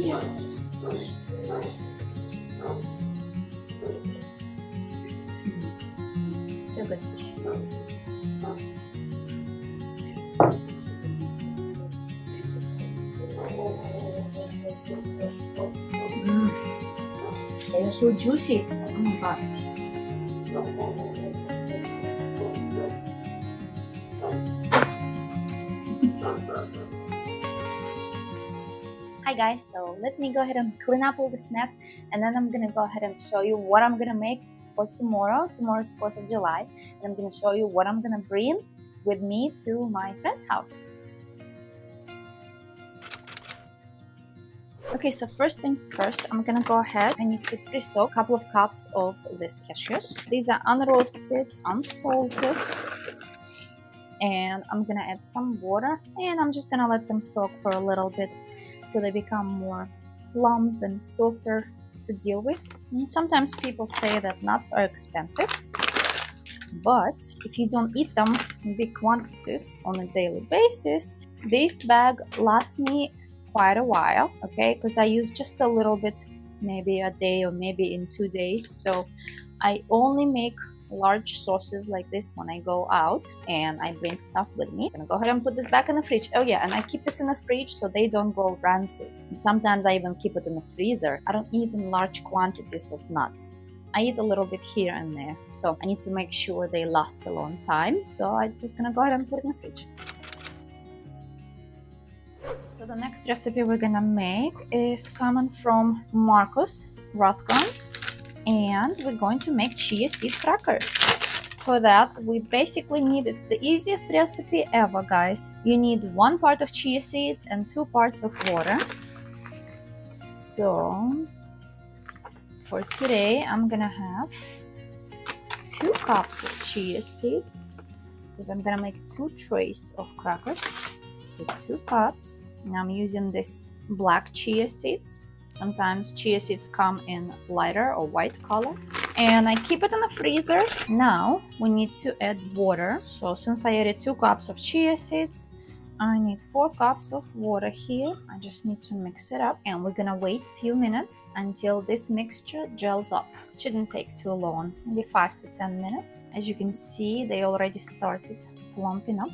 here. So good. They're so juicy. Oh my god. Hi guys, so let me go ahead and clean up all this mess, and then I'm gonna go ahead and show you what I'm gonna make for tomorrow. Tomorrow is 4th of July, and I'm gonna show you what I'm gonna bring with me to my friend's house. Okay, so first things first, I'm gonna go ahead. I need to pre-soak a couple of cups of these cashews. These are unroasted, unsalted, and I'm gonna add some water, and I'm just gonna let them soak for a little bit so they become more plump and softer to deal with. And sometimes people say that nuts are expensive, but if you don't eat them in big quantities on a daily basis, this bag lasts me quite a while, okay, because I use just a little bit, maybe a day or maybe in 2 days. So I only make large sauces like this when I go out and I bring stuff with me. I'm gonna go ahead and put this back in the fridge. Oh yeah, and I keep this in the fridge so they don't go rancid. And sometimes I even keep it in the freezer. I don't eat in large quantities of nuts. I eat a little bit here and there, so I need to make sure they last a long time. So I'm just gonna go ahead and put it in the fridge. So the next recipe we're gonna make is coming from Markus, Rothkranz, and we're going to make chia seed crackers. For that, we basically need, it's the easiest recipe ever, guys. You need 1 part of chia seeds and 2 parts of water. So for today, I'm gonna have 2 cups of chia seeds because I'm gonna make 2 trays of crackers. So 2 cups, and I'm using this black chia seeds. Sometimes chia seeds come in lighter or white color, and I keep it in the freezer. Now we need to add water. So since I added 2 cups of chia seeds, I need 4 cups of water here. I just need to mix it up, and we're gonna wait a few minutes until this mixture gels up. It shouldn't take too long, maybe 5 to 10 minutes. As you can see, they already started plumping up.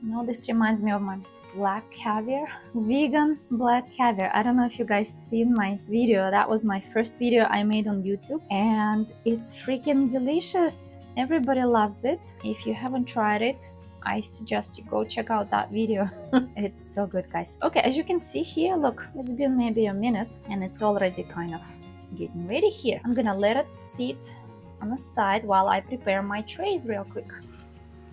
Now this reminds me of my black caviar, vegan black caviar. I don't know if you guys seen my video. That was my first video I made on YouTube, and it's freaking delicious. Everybody loves it. If you haven't tried it, I suggest you go check out that video. It's so good, guys. Okay, as you can see here, look, it's been maybe a minute and it's already kind of getting ready here. I'm gonna let it sit on the side while I prepare my trays real quick.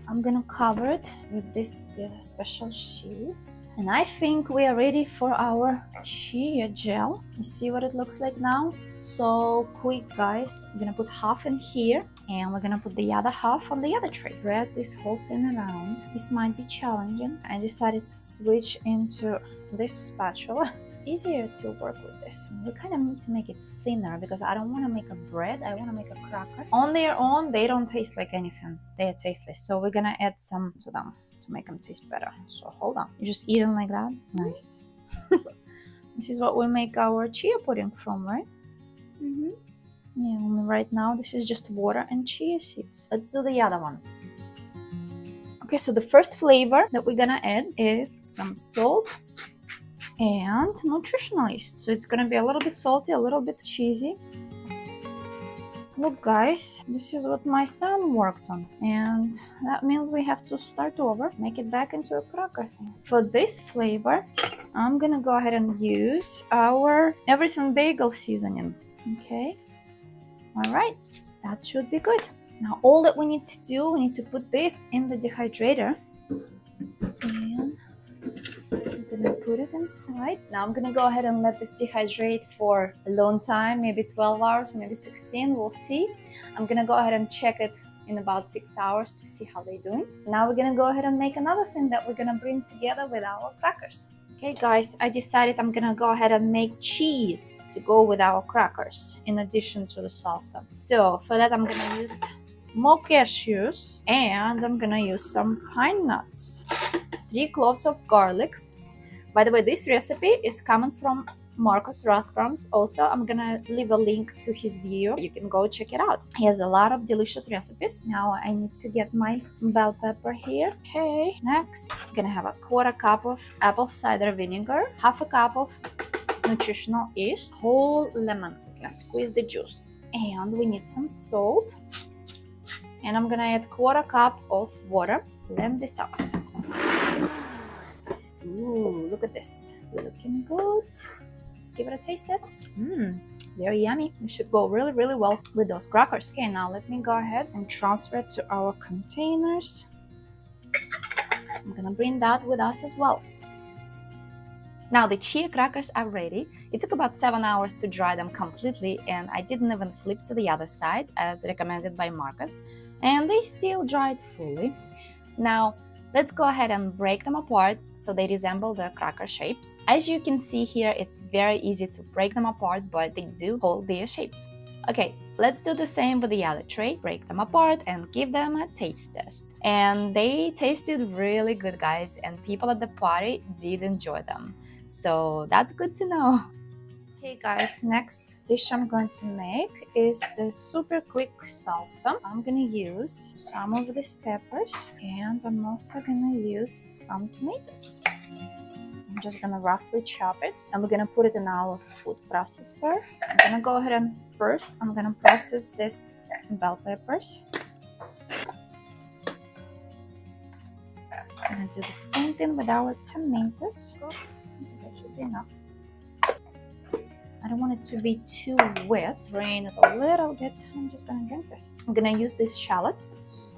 I'm gonna cover it with this special sheet, and I think we are ready for our chia gel. You see what it looks like now? So quick, guys. I'm gonna put half in here, and we're gonna put the other half on the other tray. Spread this whole thing around. This might be challenging. I decided to switch into this spatula. It's easier to work with this. We kind of need to make it thinner because I don't want to make a bread. I want to make a cracker. On their own, they don't taste like anything. They are tasteless. So we're gonna add some to them to make them taste better. So hold on. You just eat them like that? Nice. This is what we make our chia pudding from, right? Yeah, only right now this is just water and chia seeds. Let's do the other one. Okay, so the first flavor that we're gonna add is some salt and nutritional yeast. So it's gonna be a little bit salty, a little bit cheesy. Look, guys, this is what my son worked on, and that means we have to start over, make it back into a cracker thing. For this flavor, I'm gonna go ahead and use our everything bagel seasoning. Okay, all right, that should be good. Now all that we need to do, we need to put this in the dehydrator, and I'm gonna put it inside. Now I'm gonna go ahead and let this dehydrate for a long time, maybe 12 hours, maybe 16, we'll see. I'm gonna go ahead and check it in about 6 hours to see how they're doing. Now we're gonna go ahead and make another thing that we're gonna bring together with our crackers. Okay guys, I decided I'm gonna go ahead and make cheese to go with our crackers in addition to the salsa. So for that I'm gonna use more cashews, and I'm gonna use some pine nuts, 3 cloves of garlic. By the way, this recipe is coming from Markus Rothkranz. Also, I'm gonna leave a link to his video. You can go check it out. He has a lot of delicious recipes. Now I need to get my bell pepper here. Okay, next I'm gonna have a 1/4 cup of apple cider vinegar, 1/2 cup of nutritional yeast, whole lemon. I'm gonna squeeze the juice, and we need some salt. And I'm gonna add 1/4 cup of water. Blend this up. Ooh, look at this. Looking good. Let's give it a taste test. Very yummy. It should go really, really well with those crackers. Okay, now let me go ahead and transfer it to our containers. I'm gonna bring that with us as well. Now the chia crackers are ready. It took about 7 hours to dry them completely, and I didn't even flip to the other side as recommended by Markus, and they still dried fully. Now let's go ahead and break them apart so they resemble the cracker shapes. As you can see here, it's very easy to break them apart, but they do hold their shapes. Okay, let's do the same with the other tray. Break them apart and give them a taste test. And they tasted really good, guys, and people at the party did enjoy them. So that's good to know. Okay guys, next dish I'm going to make is the super quick salsa. I'm gonna use some of these peppers, and I'm also gonna use some tomatoes. I'm just gonna roughly chop it, and we're gonna put it in our food processor. I'm gonna go ahead and first I'm gonna process this bell peppers. I'm gonna do the same thing with our tomatoes. That should be enough. I don't want it to be too wet. Drain it a little bit. I'm just gonna drink this. I'm gonna use this shallot.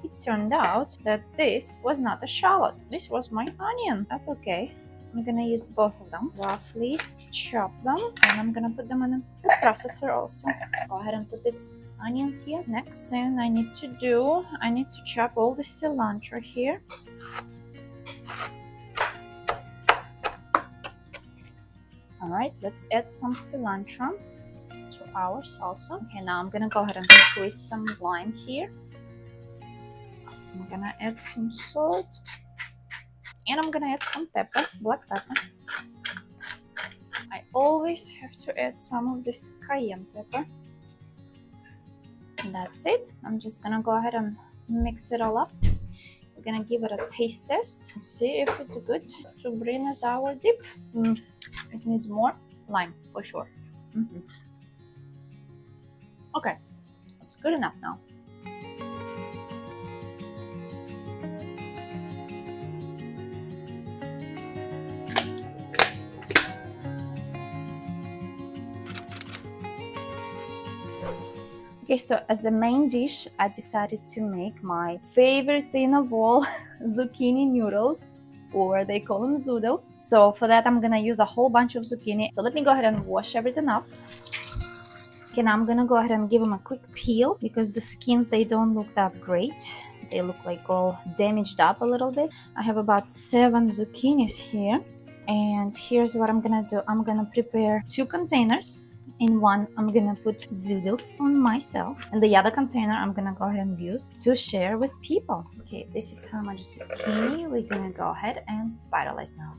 It turned out that this was not a shallot. This was my onion. That's okay. I'm gonna use both of them. Roughly chop them, and I'm gonna put them in a food processor also. Go ahead and put these onions here. Next thing I need to chop all the cilantro here. Alright, let's add some cilantro to our salsa. Okay, now I'm gonna go ahead and squeeze some lime here. I'm gonna add some salt. And I'm gonna add some pepper, black pepper. I always have to add some of this cayenne pepper. And that's it. I'm just gonna go ahead and mix it all up. We're gonna give it a taste test and see if it's good to bring as our dip. It needs more lime for sure. Okay, it's good enough now. Okay, so as a main dish, I decided to make my favorite thing of all, zucchini noodles, or they call them zoodles. So for that, I'm gonna use a whole bunch of zucchini. So let me go ahead and wash everything up. Okay, now I'm gonna go ahead and give them a quick peel because the skins, they don't look that great. They look like all damaged up a little bit. I have about 7 zucchinis here. And here's what I'm gonna do. I'm gonna prepare 2 containers. In one, I'm gonna put zoodles for myself, and the other container I'm gonna go ahead and use to share with people. Okay, this is how much zucchini we're gonna go ahead and spiralize now.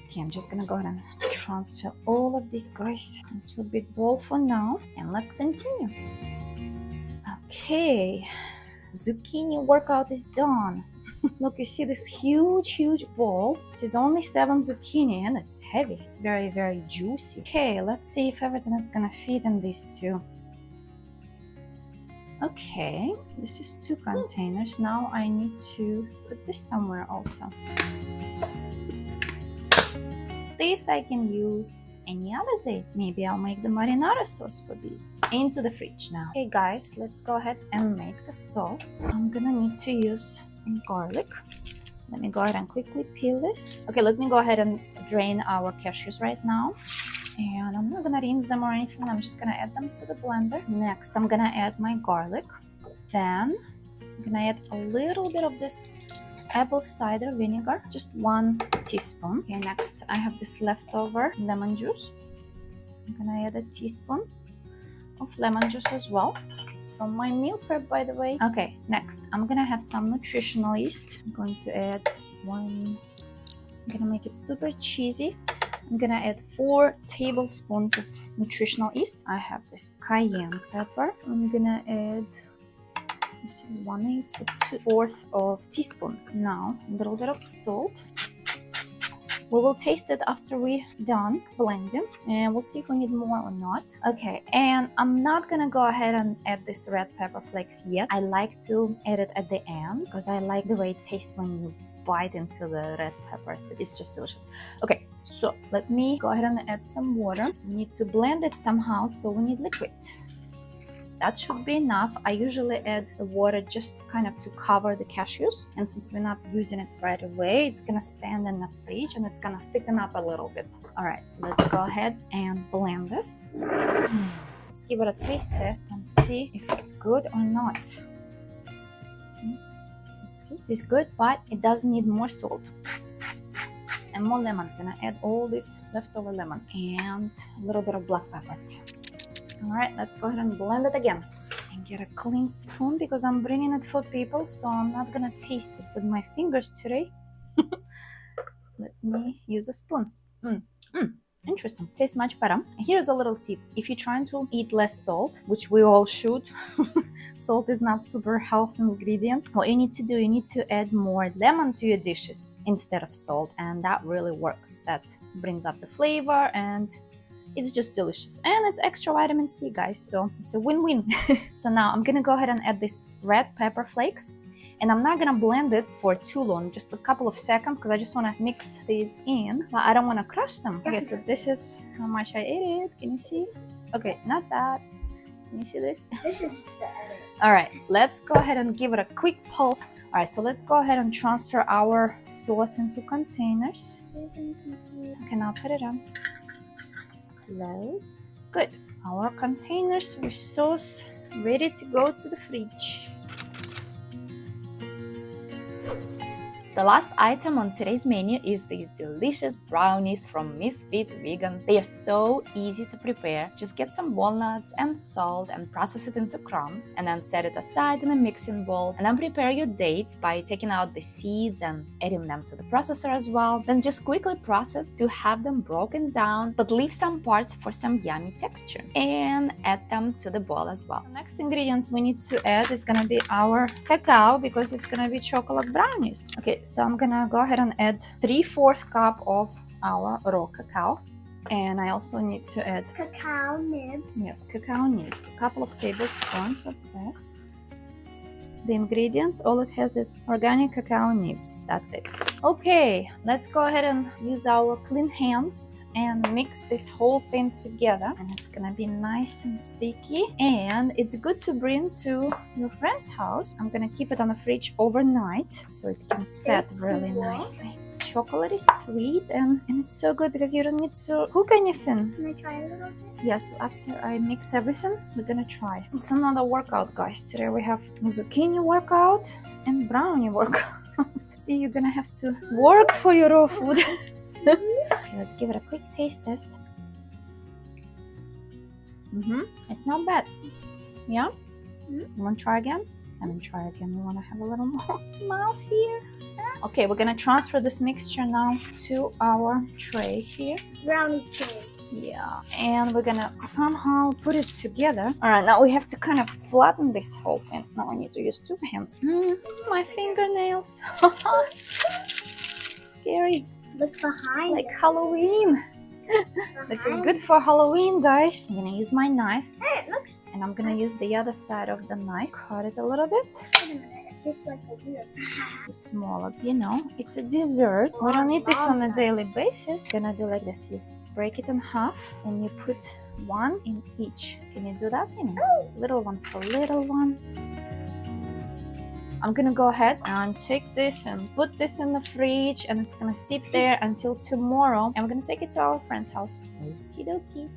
Okay, I'm just gonna go ahead and transfer all of these guys into a big bowl for now, and let's continue. Okay, zucchini workout is done. Look, you see this huge bowl. This is only 7 zucchini and it's heavy. It's very, very juicy. Okay, let's see if everything is gonna fit in these 2. Okay, this is 2 containers. Now I need to put this somewhere also. This I can use any other day. Maybe I'll make the marinara sauce for these. Into the fridge now. Okay guys, let's go ahead and make the sauce. I'm gonna need to use some garlic. Let me go ahead and quickly peel this. Okay, let me go ahead and drain our cashews right now. And I'm not gonna rinse them or anything. I'm just gonna add them to the blender. Next, I'm gonna add my garlic. Then I'm gonna add a little bit of this apple cider vinegar, just 1 teaspoon. Okay, next I have this leftover lemon juice. I'm gonna add a teaspoon of lemon juice as well. It's from my meal prep, by the way. Okay, next I'm gonna have some nutritional yeast. I'm going to add 1. I'm gonna make it super cheesy. I'm gonna add 4 tablespoons of nutritional yeast. I have this cayenne pepper. I'm gonna add, this is 1/8, so 2/4 of teaspoon. Now a little bit of salt. We will taste it after we're done blending, and we'll see if we need more or not. Okay, and I'm not gonna go ahead and add this red pepper flakes yet. I like to add it at the end because I like the way it tastes when you bite into the red peppers. It's just delicious. Okay, so let me go ahead and add some water. So we need to blend it somehow, so we need liquid. That should be enough. I usually add the water just kind of to cover the cashews, and since we're not using it right away, it's gonna stand in the fridge and it's gonna thicken up a little bit. All right, so let's go ahead and blend this. Let's give it a taste test and see if it's good or not. Let's see, it's good, but it does need more salt and more lemon. I'm gonna add all this leftover lemon and a little bit of black pepper too. All right, let's go ahead and blend it again and get a clean spoon because I'm bringing it for people, so I'm not gonna taste it with my fingers today. Let me use a spoon. Interesting, tastes much better. Here's a little tip: if you're trying to eat less salt, which we all should, salt is not super healthy ingredient. What you need to do, you need to add more lemon to your dishes instead of salt, and that really works. That brings up the flavor and it's just delicious, and it's extra vitamin C, guys, so it's a win-win. So now I'm gonna go ahead and add this red pepper flakes, and I'm not gonna blend it for too long, just a couple of seconds, because I just want to mix these in, but I don't want to crush them. Okay, so this is how much I ate it. Can you see? Okay, not that. Can you see this? This is the other. All right, let's go ahead and give it a quick pulse. All right, so let's go ahead and transfer our sauce into containers. Okay, now put it on. Close. Good. Our containers with sauce ready to go to the fridge. The last item on today's menu is these delicious brownies from Misfit Vegan. They are so easy to prepare. Just get some walnuts and salt and process it into crumbs, and then set it aside in a mixing bowl, and then prepare your dates by taking out the seeds and adding them to the processor as well. Then just quickly process to have them broken down, but leave some parts for some yummy texture, and add them to the bowl as well. The next ingredient we need to add is gonna be our cacao, because it's gonna be chocolate brownies. Okay, so I'm gonna go ahead and add 3/4 cup of our raw cacao, and I also need to add Cacao nibs. yes, cacao nibs, a couple of tablespoons of this. The ingredients, all it has is organic cacao nibs. That's it. Okay, let's go ahead and use our clean hands and mix this whole thing together, and it's gonna be nice and sticky, and it's good to bring to your friend's house. I'm gonna keep it on the fridge overnight so it can set really nicely. It's chocolatey sweet, and it's so good because you don't need to cook anything. Can I try a little bit? Yes, after I mix everything, we're gonna try. It's another workout, guys. Today we have zucchini workout and brownie workout. See, you're gonna have to work for your raw food. Okay, let's give it a quick taste test. It's not bad. Yeah? You want to try again? And then try again. You want to have a little more mouth here? Okay, we're gonna transfer this mixture now to our tray here. Brownie tray. Yeah, and we're gonna somehow put it together. All right, now we have to kind of flatten this whole thing. Now I need to use 2 hands. My fingernails. Scary. Look behind. Like Halloween. This is good for Halloween, guys. I'm gonna use my knife. Hey, it looks. And I'm gonna use the other side of the knife. Cut it a little bit. Wait a minute. It tastes like a weird. Too small, you know. It's a dessert. We don't need this on a daily basis. Gonna do like this. You break it in half, and you put 1 in each. Can you do that? You know, little one for little one. I'm gonna go ahead and take this and put this in the fridge, and it's gonna sit there until tomorrow, and we're gonna take it to our friend's house. Okie dokie.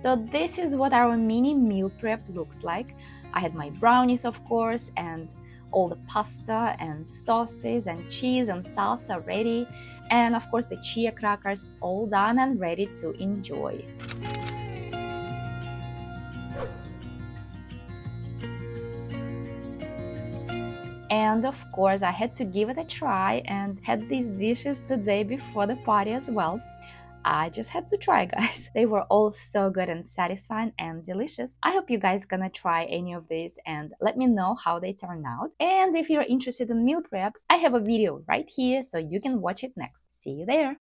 So this is what our mini meal prep looked like. I had my brownies, of course, and all the pasta and sauces and cheese and salsa ready, and of course the chia crackers all done and ready to enjoy. And of course I had to give it a try and had these dishes the day before the party as well. I just had to try, guys. They were all so good and satisfying and delicious. I hope you guys gonna try any of these and let me know how they turn out. And if you're interested in meal preps, I have a video right here so you can watch it next. See you there!